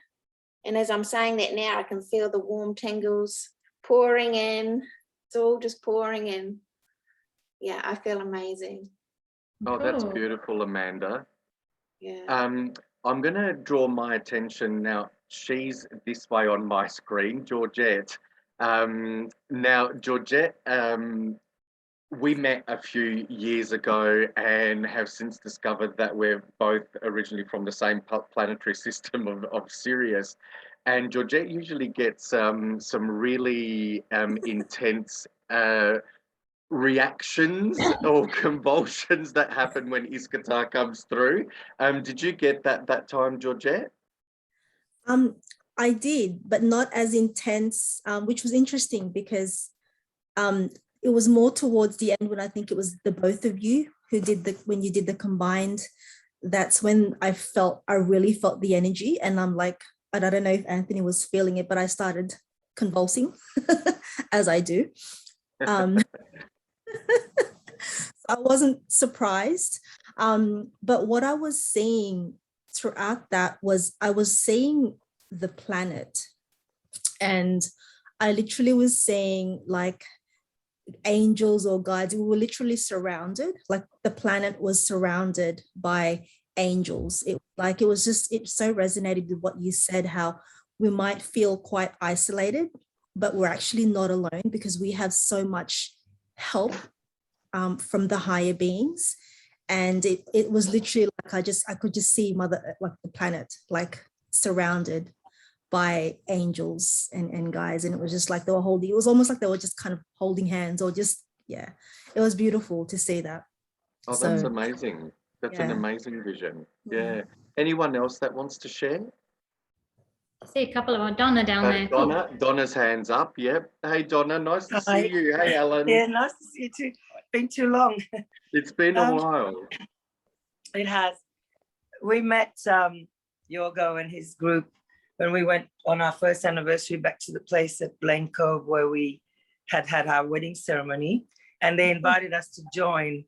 And as I'm saying that now, I can feel the warm tingles pouring in. It's all just pouring in. Yeah, I feel amazing. Oh, that's Cool. beautiful, Amanda. Yeah. I'm going to draw my attention now. She's this way on my screen, Georgette. Now, Georgette, we met a few years ago and have since discovered that we're both originally from the same planetary system of Sirius. And Georgette usually gets some really intense reactions or convulsions that happen when Ishkatar comes through. Did you get that time, Georgette? I did, but not as intense, which was interesting because it was more towards the end when I think it was the both of you who did when you did the combined. That's when I really felt the energy, and I'm like, I don't know if Anthony was feeling it, but I started convulsing as I do. I wasn't surprised. But what I was seeing throughout that was I was seeing the planet, and I literally was seeing like angels or guides. We were literally surrounded, like the planet was surrounded by angels. It so resonated with what you said, how we might feel quite isolated, but we're actually not alone because we have so much help from the higher beings. And it was literally like I could just see the planet like surrounded by angels and guys, and it was just like they were holding, it was almost like they were just kind of holding hands, or just, yeah, it was beautiful to see that. Oh, that's amazing. That's an amazing vision. Yeah. Anyone else that wants to share? I see a couple of our Donna down there. Cool. Donna's hands up. Yep. Hey, Donna, nice to see you. Hey, Alan. Yeah, nice to see you too. Been too long. It's been a while. It has. We met Yorgo and his group when we went on our first anniversary back to the place at Blaine Cove where we had our wedding ceremony, and they invited us to join.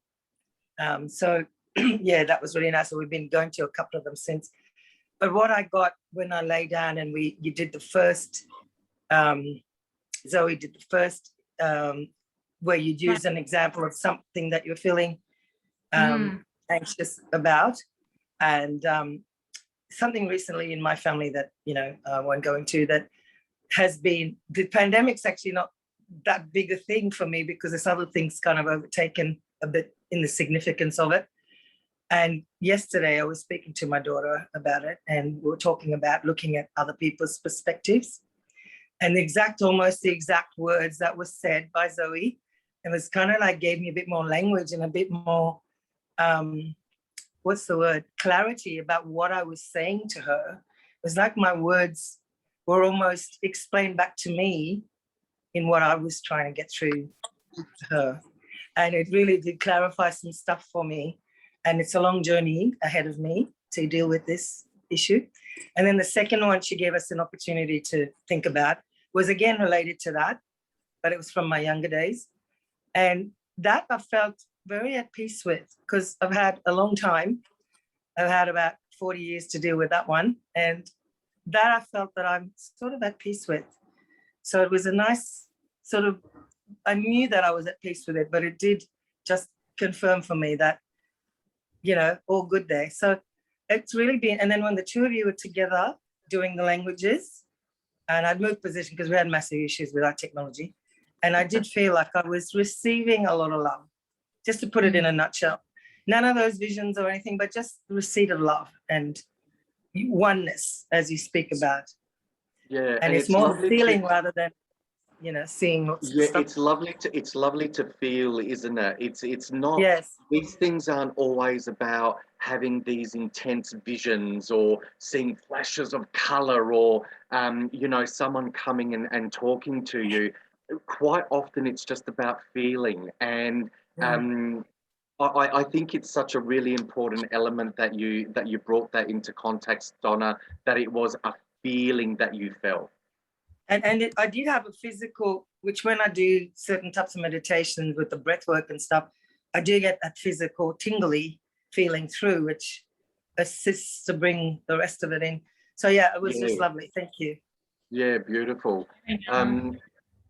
So yeah, that was really nice. So we've been going to a couple of them since. But what I got when I lay down and you did the first, Zoe did the first, where you'd use an example of something that you're feeling anxious about. And something recently in my family that, I won't go into, that has been, the pandemic's actually not that big a thing for me because there's other things kind of overtaken a bit in the significance of it. And yesterday I was speaking to my daughter about it, and we were talking about looking at other people's perspectives, and almost the exact words that were said by Zoe. It was kind of like gave me a bit more language and a bit more, clarity about what I was saying to her. It was like my words were almost explained back to me in what I was trying to get through to her. And it really did clarify some stuff for me. And it's a long journey ahead of me to deal with this issue. And then the second one she gave us an opportunity to think about was again related to that, but it was from my younger days. And that I felt very at peace with, because I've had a long time. I've had about 40 years to deal with that one. And that I felt that I'm sort of at peace with. So it was a nice sort of, I knew that I was at peace with it, but it did just confirm for me that, all good there. So it's really been, and then when the two of you were together doing the languages, and I'd moved position because we had massive issues with our technology, and I did feel like I was receiving a lot of love, just to put it in a nutshell. None of those visions or anything, but just receipt of love and oneness, as you speak about. Yeah, and it's more feeling rather than seeing lots of stuff. It's lovely to feel, isn't it? It's not, yes, these things aren't always about having these intense visions or seeing flashes of color or someone coming and talking to you. Quite often it's just about feeling. And I think it's such a really important element that you brought that into context, Donna, that it was a feeling that you felt. And I did have a physical, which when I do certain types of meditations with the breath work and stuff, I do get that physical tingly feeling through, which assists to bring the rest of it in. So yeah, it was just lovely. Thank you. Yeah, beautiful.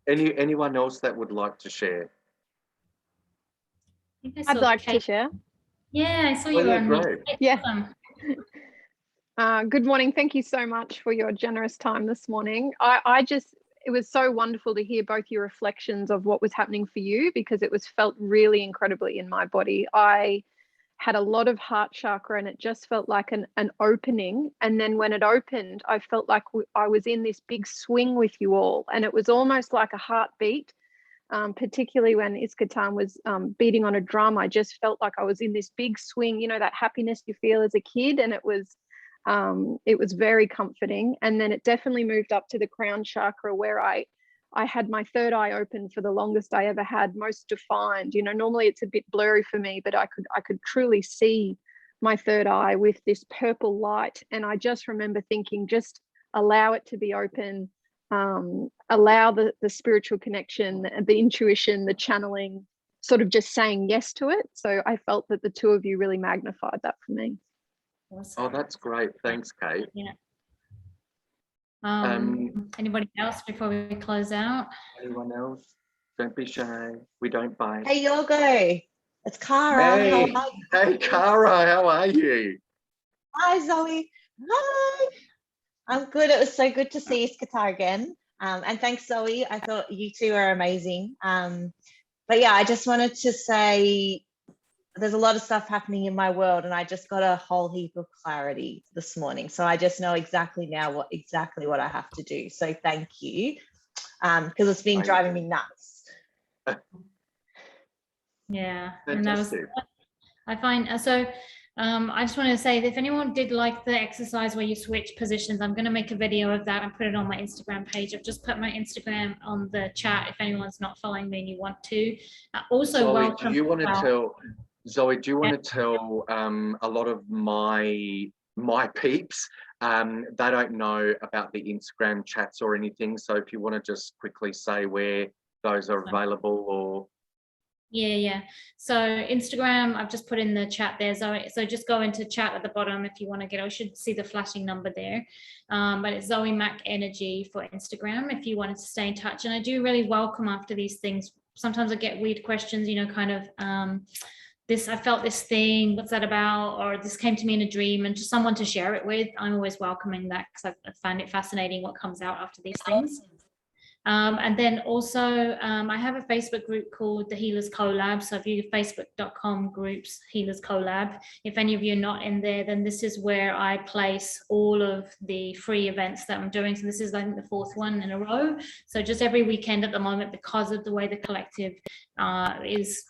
Anyone else that would like to share? I'd like to share. Yeah, I saw Oh, you were yeah, on great. mute. Yeah. Awesome. Good morning. Thank you so much for your generous time this morning. It was so wonderful to hear both your reflections of what was happening for you, because it was felt really incredibly in my body. I had a lot of heart chakra and it just felt like an opening. And then when it opened, I felt like I was in this big swing with you all. And it was almost like a heartbeat, particularly when Ishkatar was beating on a drum. I just felt like I was in this big swing, you know, that happiness you feel as a kid. And it was very comforting. And then it definitely moved up to the crown chakra, where I had my third eye open for the longest I ever had, most defined. You know, normally it's a bit blurry for me, but I could truly see my third eye with this purple light. And I just remember thinking, just allow it to be open, allow the spiritual connection, the intuition, the channeling, sort of just saying yes to it. So I felt that the two of you really magnified that for me. Awesome. Oh, that's great. Thanks, Kate. Yeah. Um, Anybody else before we close out? Anyone else? Don't be shy. We don't bite. Hey, Yorgo. It's Cara. Hey, How are you? hey, Cara, how are you? Hi, Zoe. Hi. I'm good. It was so good to see Ishkatar again. And thanks, Zoe. I thought you two are amazing. But yeah, I just wanted to say there's a lot of stuff happening in my world, and I just got a whole heap of clarity this morning. So I just know exactly now what I have to do. So thank you, because it's been driving me nuts. Yeah, and that was, Fantastic. I find, I just want to say that if anyone did like the exercise where you switch positions, I'm going to make a video of that and put it on my Instagram page. I've just put my Instagram on the chat if anyone's not following me and you want to. Also, Zoe, welcome. do you want to tell Zoe? Do you want Yeah. to tell a lot of my peeps? They don't know about the Instagram chats or anything. So if you want to just quickly say where those are available, or Yeah. So Instagram, I've just put in the chat there. So just go into chat at the bottom if you want to get. I should see the flashing number there. But it's Zoe Mac Energy for Instagram if you wanted to stay in touch. And I do really welcome after these things. Sometimes I get weird questions, you know, kind of I felt this thing, what's that about? Or this came to me in a dream, and just someone to share it with. I'm always welcoming that because I find it fascinating what comes out after these things. And then also I have a Facebook group called the Healers Collab. So if you go facebook.com groups Healers Collab, if any of you are not in there, then this is where I place all of the free events that I'm doing. So this is, I think, the fourth one in a row. So just every weekend at the moment, because of the way the collective is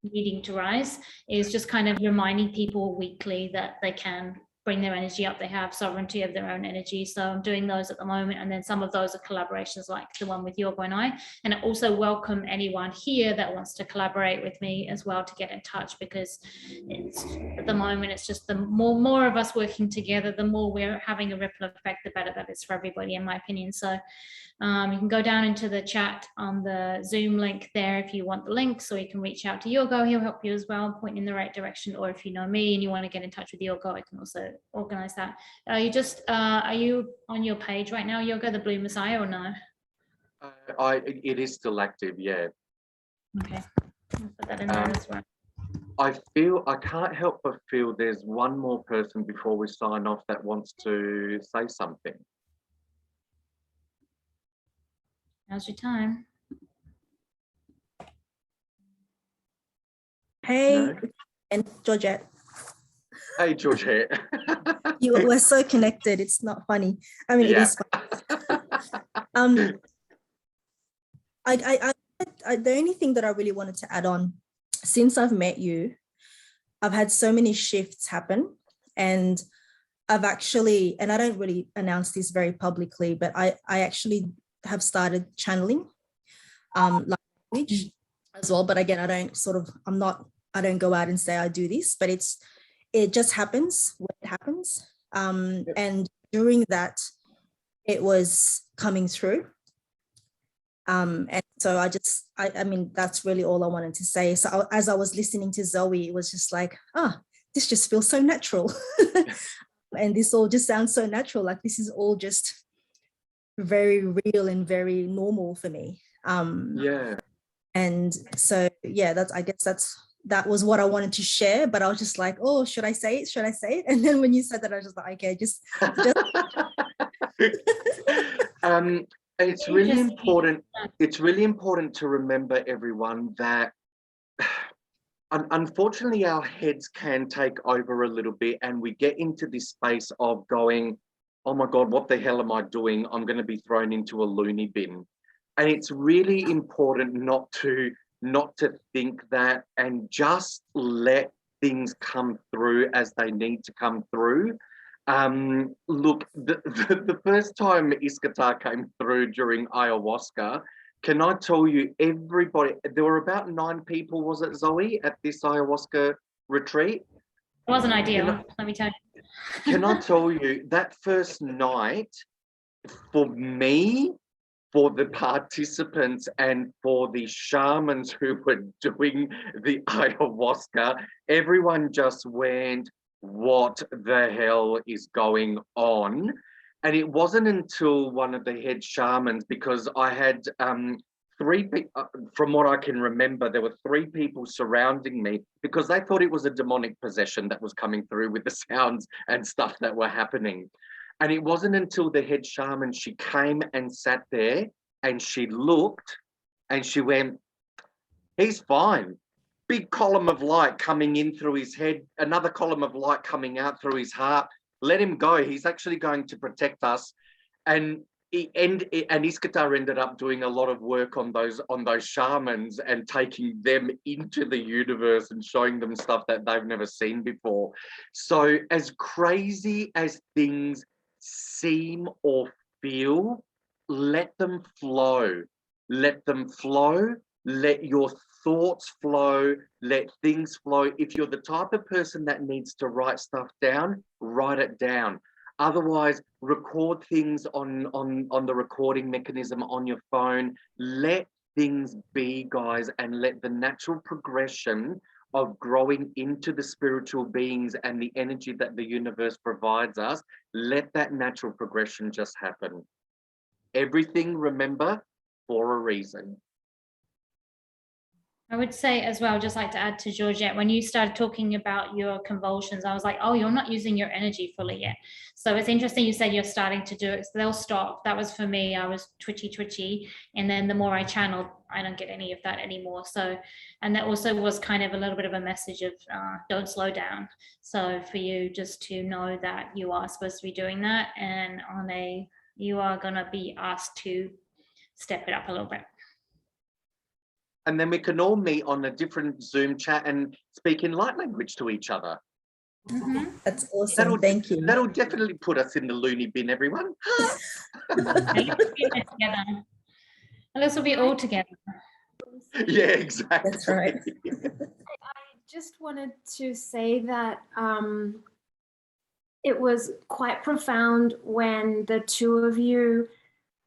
needing to rise, is just kind of reminding people weekly that they can bring their energy up. They have sovereignty of their own energy. So I'm doing those at the moment. And then some of those are collaborations like the one with Yorgo and I. And I also welcome anyone here that wants to collaborate with me as well to get in touch, because it's, at the moment, it's just the more of us working together, the more we're having a ripple effect, the better that is for everybody, in my opinion. So you can go down into the chat on the Zoom link there if you want the links, or you can reach out to Yorgo. He'll help you as well, point in the right direction. Or if you know me and you want to get in touch with Yorgo, I can also organize that. Are you on your page right now, Yorgo, the Blue Messiah, or no? it is still active, yeah. Okay, I'll put that in there as well. I can't help but feel there's one more person before we sign off that wants to say something. Now's your time. Hey, No? and Georgette, Hey, Georgette. we're so connected. It's not funny. I mean, it Yeah. is funny. The only thing that I really wanted to add on, since I've met you, I've had so many shifts happen, and I've actually, and I don't really announce this very publicly, but I actually have started channeling language as well. But again, I don't go out and say I do this, but it just happens when it happens. And during that, it was coming through. And so I mean, that's really all I wanted to say. So as I was listening to Zoe, it was just like, this just feels so natural. And this all just sounds so natural. Like this is all just very real and very normal for me. Yeah. And so, yeah, I guess that's that was what I wanted to share, but I was just like, oh, should I say it? Should I say it? And then when you said that, I was just like, okay, just it's really important. It's really important to remember, everyone, that unfortunately our heads can take over a little bit, and we get into this space of going, oh my God, what the hell am I doing? I'm going to be thrown into a loony bin. And it's really important not to think that, and just let things come through as they need to come through. Look, the first time Ishkatar came through during ayahuasca, can I tell you, everybody, there were about 9 people, was it, Zoe, at this ayahuasca retreat? It wasn't ideal, let me tell you. Can I tell you, that first night, for me, for the participants, and for the shamans who were doing the ayahuasca, everyone just went, what the hell is going on? And it wasn't until one of the head shamans, because I had 3 people, from what I can remember, there were 3 people surrounding me, because they thought it was a demonic possession that was coming through with the sounds and stuff that were happening. And it wasn't until the head shaman, she came and sat there, and she looked and she went, he's fine. Big column of light coming in through his head, another column of light coming out through his heart. Let him go. He's actually going to protect us. And Ishkatar ended up doing a lot of work on those shamans, and taking them into the universe and showing them stuff that they've never seen before. So as crazy as things seem or feel, let them flow. Let them flow. Let your thoughts flow. Let things flow. If you're the type of person that needs to write stuff down, write it down. Otherwise, record things on the recording mechanism on your phone. Let things be, guys, and let the natural progression of growing into the spiritual beings and the energy that the universe provides us, let that natural progression just happen. Everything, remember, for a reason. I would say as well, just like to add to Georgette, when you started talking about your convulsions, I was like, oh, you're not using your energy fully yet. So it's interesting you said you're starting to do it. So they'll stop. That was for me. I was twitchy. And then the more I channeled, I don't get any of that anymore. So, and that also was kind of a little bit of a message of don't slow down. So for you just to know that you are supposed to be doing that, and you are going to be asked to step it up a little bit. And then we can all meet on a different Zoom chat and speak in light language to each other. Mm-hmm. That's awesome. Thank you. That'll definitely put us in the loony bin, everyone. Together. And this will be all together. Yeah, exactly. That's right. I just wanted to say that it was quite profound when the 2 of you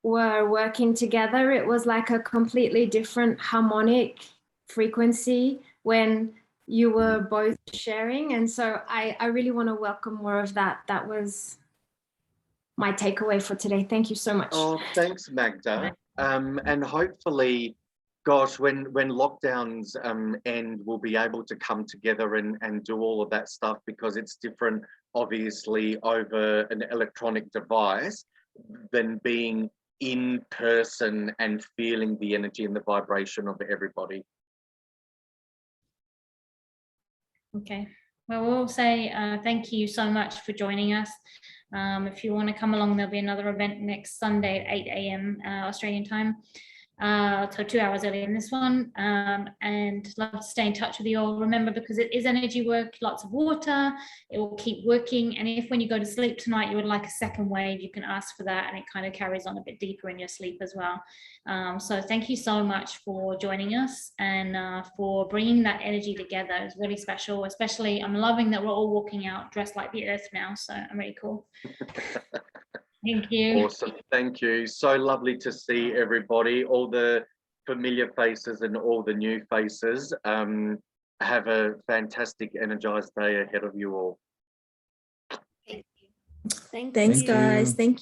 were working together. It was like a completely different harmonic frequency when you were both sharing. And so I really want to welcome more of that. That was my takeaway for today. Thank you so much. Oh, thanks, Magda. And hopefully, gosh, when lockdowns end, we'll be able to come together and do all of that stuff, because it's different, obviously, over an electronic device than being in person and feeling the energy and the vibration of everybody. Okay, well, we'll say thank you so much for joining us. If you want to come along, there'll be another event next Sunday at 8 a.m. Australian time. So 2 hours earlier than this one, and love to stay in touch with you all. Remember, because it is energy work, lots of water, it will keep working. And if when you go to sleep tonight you would like a second wave, you can ask for that, and it kind of carries on a bit deeper in your sleep as well. So thank you so much for joining us, and for bringing that energy together. It's really special. Especially I'm loving that we're all walking out dressed like the earth now, so I'm really cool. Thank you. Awesome. Thank you. So lovely to see everybody, all the familiar faces and all the new faces. Have a fantastic, energized day ahead of you all. Thank you. Thanks, guys. Thank you.